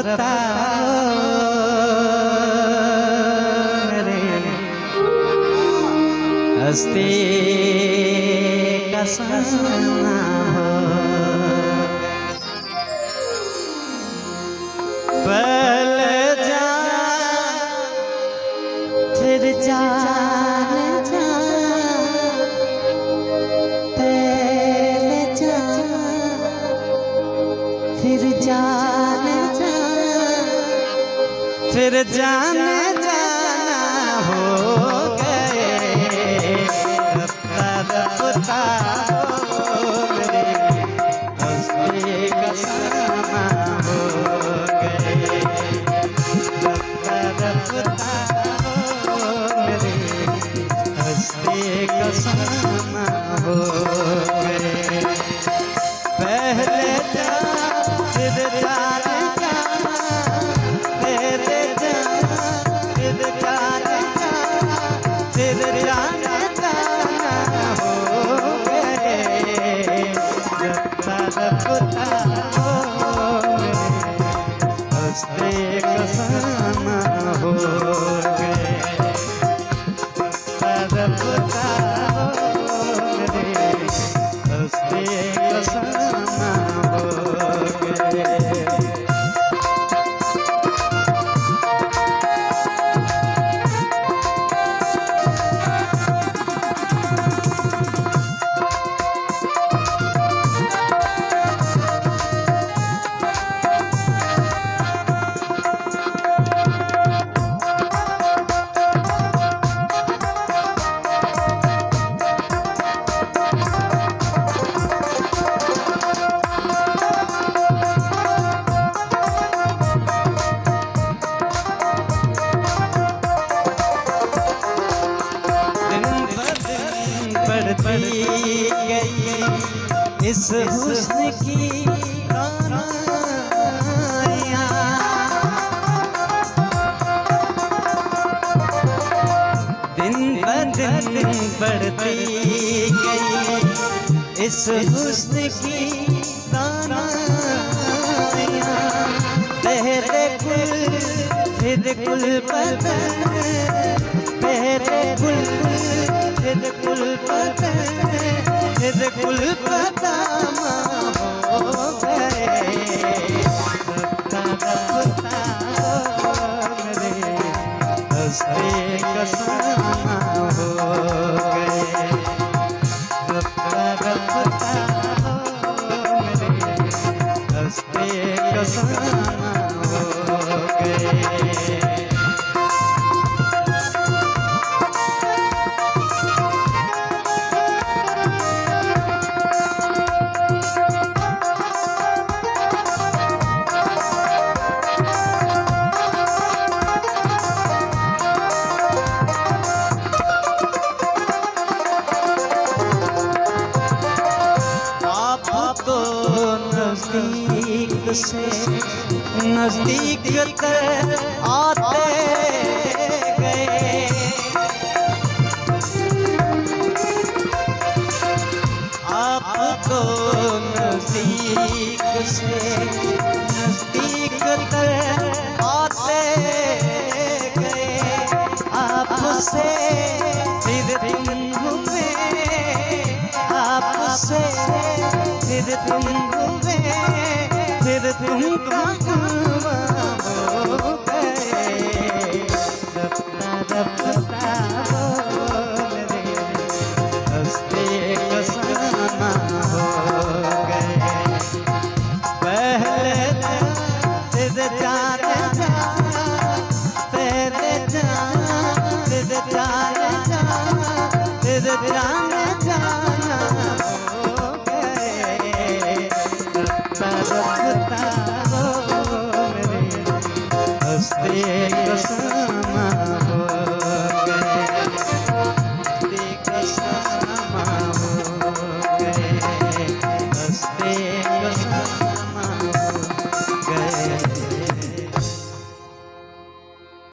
रफ्ता मेरे हस्ती का सना हो। पहले जा फिर जान जा, पहले जा फिर जान जा, फिर जाने जाना हो गए। रफ्ता रफ्ता मेरे हस्ती का समा हो गए। रफ्ता रफ्ता मेरे हस्ती का समा हो गए। पहले जा फिर जाने जा, पहले जा फिर जाने जा, फिर जाने जाना हो गए। रफ्ता रफ्ता मेरे हस्ती का समा हो गए। रफ्ता रफ्ता मेरे हस्ती का समा हो गए। बढ़ती गई इस हुस्न की रोशनियाँ, दिन ब दिन बढ़ती गई इस हुस्न की रोशनियाँ। पहले गुल फिर गुल बदन, पहले गुल फिर गुल बदन, फिर गुल बदामा हो गए। रफ्ता रफ्ता मेरे हस्ती का समा हो गए। रफ्ता रफ्ता मेरे हस्ती का समा हो गए। नजदीक से नजदीक कर आते गए। आप तो नजदीक से नजदीक कर आते गए। आपसे फिर तुम हुए, आपसे फिर तुम हुए, फिर तुम कहाँ हो गए। रफ्ता रफ्ता मेरे हस्ती का समा हो गए। पहले फिर जान